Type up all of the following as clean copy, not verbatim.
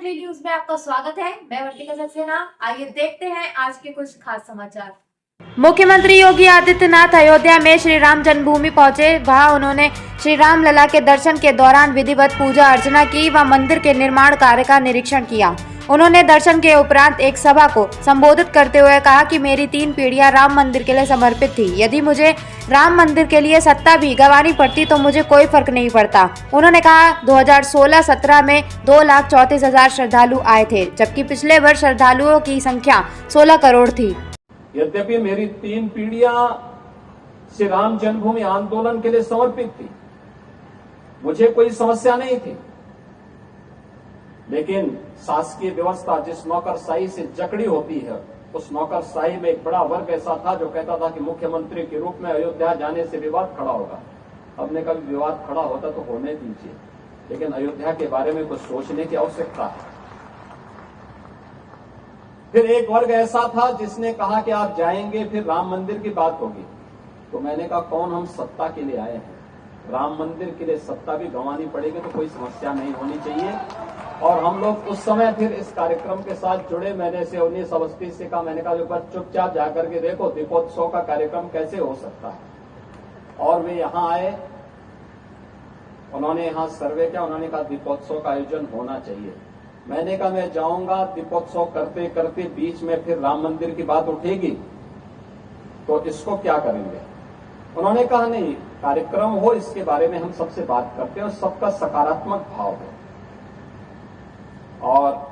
Recently news में आपका स्वागत है। मैं वर्तिका सक्सेना। आइए देखते हैं आज के कुछ खास समाचार। मुख्यमंत्री योगी आदित्यनाथ अयोध्या में श्री राम जन्मभूमि पहुंचे। वहां उन्होंने श्री राम लला के दर्शन के दौरान विधिवत पूजा अर्चना की व मंदिर के निर्माण कार्य का निरीक्षण किया। उन्होंने दर्शन के उपरांत एक सभा को संबोधित करते हुए कहा कि मेरी 3 पीढ़ियां राम मंदिर के लिए समर्पित थी। यदि मुझे राम मंदिर के लिए सत्ता भी गंवानी पड़ती तो मुझे कोई फर्क नहीं पड़ता। उन्होंने कहा 2016-17 में 2,34,000 श्रद्धालु आए थे, जबकि पिछले वर्ष श्रद्धालुओं की संख्या 16 करोड़ थी। यद्यपि मेरी 3 पीढ़ियां श्री राम जन्मभूमि आंदोलन के लिए समर्पित थी, मुझे कोई समस्या नहीं थी, लेकिन शासकीय व्यवस्था जिस नौकरशाही से जकड़ी होती है, उस नौकरशाही में एक बड़ा वर्ग ऐसा था जो कहता था कि मुख्यमंत्री के रूप में अयोध्या जाने से विवाद खड़ा होगा। हमने कभी विवाद खड़ा होता तो होने दीजिए, लेकिन अयोध्या के बारे में कुछ सोचने की आवश्यकता है। फिर एक वर्ग ऐसा था जिसने कहा कि आप जाएंगे फिर राम मंदिर की बात होगी। तो मैंने कहा कौन हम सत्ता के लिए आए हैं, राम मंदिर के लिए सत्ता भी गंवानी पड़ेगी तो कोई समस्या नहीं होनी चाहिए। और हम लोग उस समय फिर इस कार्यक्रम के साथ जुड़े। मैंने से 19 अवस्थी से कहा, मैंने कहा एक बार चुपचाप जाकर के देखो दीपोत्सव का कार्यक्रम कैसे हो सकता है। और वे यहां आए, उन्होंने यहां सर्वे किया, उन्होंने कहा दीपोत्सव का आयोजन होना चाहिए। मैंने कहा मैं जाऊंगा, दीपोत्सव करते करते बीच में फिर राम मंदिर की बात उठेगी तो इसको क्या करेंगे। उन्होंने कहा नहीं, कार्यक्रम हो इसके बारे में हम सबसे बात करते हैं और सबका सकारात्मक भाव हो। और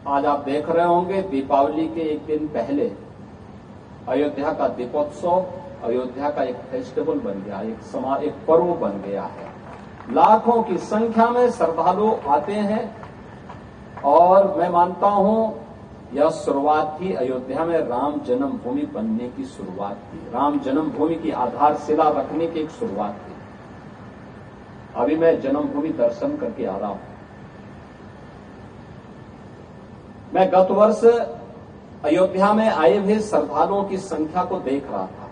आज आप देख रहे होंगे दीपावली के एक दिन पहले अयोध्या का दीपोत्सव अयोध्या का एक फेस्टिवल बन गया, एक पर्व बन गया है। लाखों की संख्या में श्रद्धालु आते हैं और मैं मानता हूं यह शुरुआत थी अयोध्या में राम जन्मभूमि बनने की शुरुआत थी, राम जन्मभूमि की आधारशिला रखने की एक शुरुआत थी। अभी मैं जन्मभूमि दर्शन करके आ रहा हूं। मैं गत वर्ष अयोध्या में आए हुए श्रद्धालुओं की संख्या को देख रहा था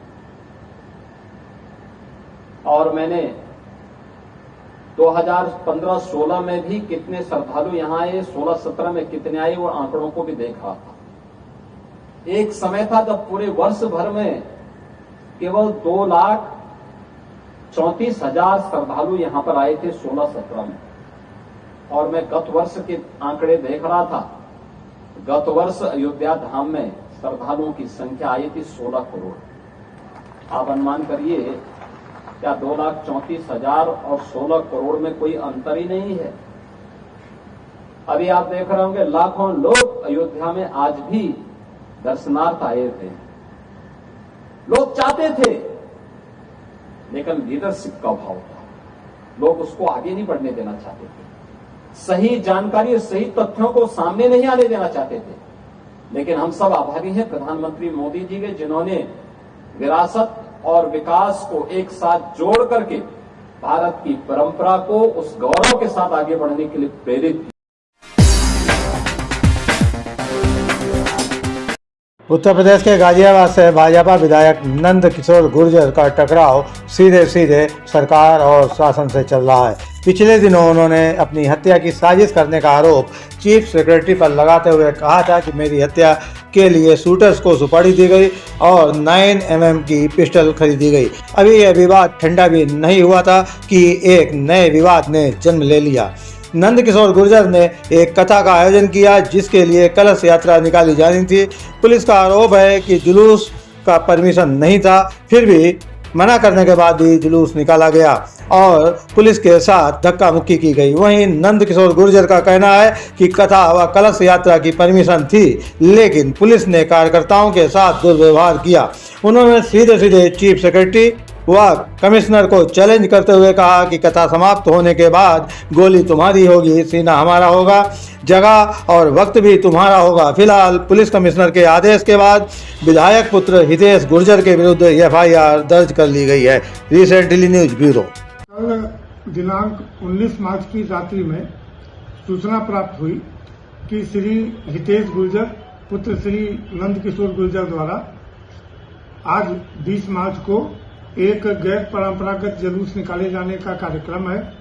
और मैंने 2015-16 में भी कितने श्रद्धालु यहां आए, 16-17 में कितने आए, वो आंकड़ों को भी देख रहा था। एक समय था जब पूरे वर्ष भर में केवल 2,34,000 श्रद्धालु यहां पर आए थे 16-17 में। और मैं गत वर्ष के आंकड़े देख रहा था। गत वर्ष अयोध्या धाम में श्रद्धालुओं की संख्या आई थी 16 करोड़। आप अनुमान करिए क्या 2,34,000 और 16 करोड़ में कोई अंतर ही नहीं है। अभी आप देख रहे होंगे लाखों लोग अयोध्या में आज भी दर्शनार्थ आए थे। लोग चाहते थे, लेकिन लीडरशिप का अभाव था, लोग उसको आगे नहीं बढ़ने देना चाहते थे, सही जानकारी और सही तथ्यों को सामने नहीं आने देना चाहते थे। लेकिन हम सब आभारी हैं प्रधानमंत्री मोदी जी के, जिन्होंने विरासत और विकास को एक साथ जोड़ करके भारत की परंपरा को उस गौरव के साथ आगे बढ़ने के लिए प्रेरित किया। उत्तर प्रदेश के गाजियाबाद से भाजपा विधायक नंद किशोर गुर्जर का टकराव सीधे सीधे सरकार और शासन से चल रहा है। पिछले दिनों उन्होंने अपनी हत्या की साजिश करने का आरोप चीफ सेक्रेटरी पर लगाते हुए कहा था कि मेरी हत्या के लिए शूटर्स को सुपारी दी गई और 9mm की पिस्टल खरीदी गई। अभी यह विवाद ठंडा भी नहीं हुआ था कि एक नए विवाद ने जन्म ले लिया। नंद किशोर गुर्जर ने एक कथा का आयोजन किया जिसके लिए कलश यात्रा निकाली जानी थी। पुलिस का आरोप है कि जुलूस का परमिशन नहीं था, फिर भी मना करने के बाद भी जुलूस निकाला गया और पुलिस के साथ धक्का मुक्की की गई। वहीं नंद किशोर गुर्जर का कहना है कि कथा व कलश यात्रा की परमिशन थी, लेकिन पुलिस ने कार्यकर्ताओं के साथ दुर्व्यवहार किया। उन्होंने सीधे सीधे चीफ सेक्रेटरी व कमिश्नर को चैलेंज करते हुए कहा कि कथा समाप्त होने के बाद गोली तुम्हारी होगी, सीना हमारा होगा, जगह और वक्त भी तुम्हारा होगा। फिलहाल पुलिस कमिश्नर के आदेश के बाद विधायक पुत्र हितेश गुर्जर के विरुद्ध FIR दर्ज कर ली गई है। Recently news bureau. कल दिनांक 19 मार्च की रात्रि में सूचना प्राप्त हुई कि श्री हितेश गुर्जर पुत्र श्री नंद किशोर गुर्जर द्वारा आज 20 मार्च को एक गैर परंपरागत जुलूस निकाले जाने का कार्यक्रम है।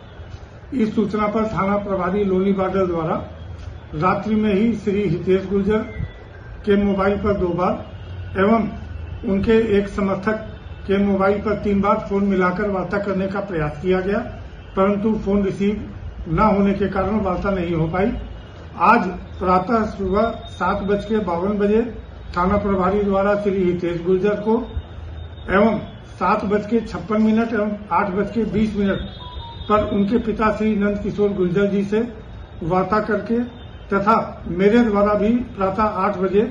इस सूचना पर थाना प्रभारी लोनी बादल द्वारा रात्रि में ही श्री हितेश गुर्जर के मोबाइल पर 2 बार एवं उनके एक समर्थक के मोबाइल पर 3 बार फोन मिलाकर वार्ता करने का प्रयास किया गया, परंतु फोन रिसीव न होने के कारण वार्ता नहीं हो पाई। आज प्रातः सुबह 7:52 बजे थाना प्रभारी द्वारा श्री हितेश गुर्जर को एवं 7:56 एवं 8:20 पर उनके पिता श्री नंद किशोर गुर्जर जी से वार्ता करके तथा मेरे द्वारा भी प्रातः 8 बजे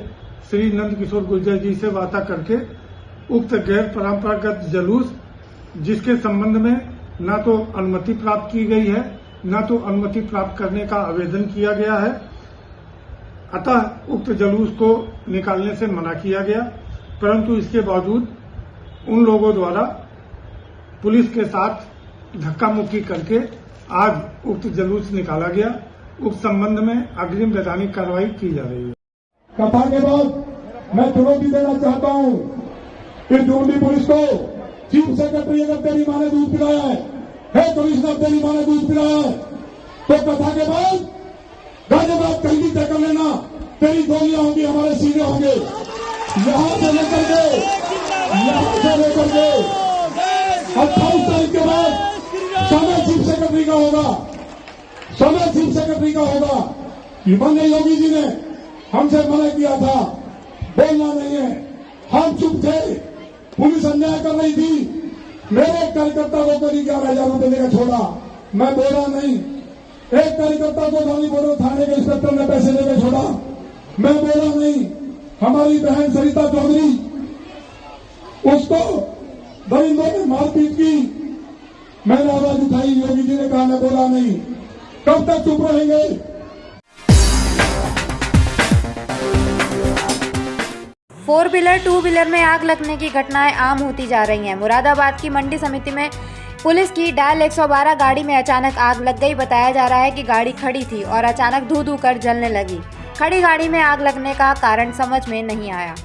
श्री नंद किशोर गुर्जर जी से वार्ता करके उक्त गैर परंपरागत जुलूस जिसके संबंध में न तो अनुमति प्राप्त की गई है न तो अनुमति प्राप्त करने का आवेदन किया गया है, अतः उक्त जुलूस को निकालने से मना किया गया। परंतु इसके बावजूद उन लोगों द्वारा पुलिस के साथ धक्का मुक्की करके आज उक्त जुलूस निकाला गया। उक्त संबंध में अग्रिम वैधानिक कार्रवाई की जा रही है। कथा के बाद मैं चुनौती देना चाहता हूं कि डूंडी पुलिस को चीफ सेक्रेटरी अगर तेरी माँ ने दूध पिलाया है कमिश्नर तेरी माँ ने दूध पिलाया है, तो कथा के बाद गाजियाबाद कहीं तय कर लेना, तेरी गोलियां होंगी, हमारे सीने होंगे। यहां से लेकर के 28 तारीख के बाद समय चीफ सेक्रेटरी का होगा, समय चीफ सेक्रेटरी का होगा। माननीय योगी जी ने हमसे मना किया था, बोलना नहीं है, हम चुप थे, पुलिस अन्याय कर रही थी, मेरे कार्यकर्ता को करीब 11,000 रुपए देकर छोड़ा, मैं बोला नहीं। एक कार्यकर्ता को गांधी बॉर्डर थाने के इंस्पेक्टर ने पैसे देकर छोड़ा, मैं बोला नहीं। हमारी बहन सरिता चौधरी, उसको दरिंदों ने मारपीट की, मैंने आवाज उठाई, योगी जी ने कहा मैं बोला नहीं। कब तक चुप रहेंगे? 4 व्हीलर 2 व्हीलर में आग लगने की घटनाएं आम होती जा रही हैं। मुरादाबाद की मंडी समिति में पुलिस की डायल 112 गाड़ी में अचानक आग लग गई। बताया जा रहा है कि गाड़ी खड़ी थी और अचानक धू धू कर जलने लगी। खड़ी गाड़ी में आग लगने का कारण समझ में नहीं आया।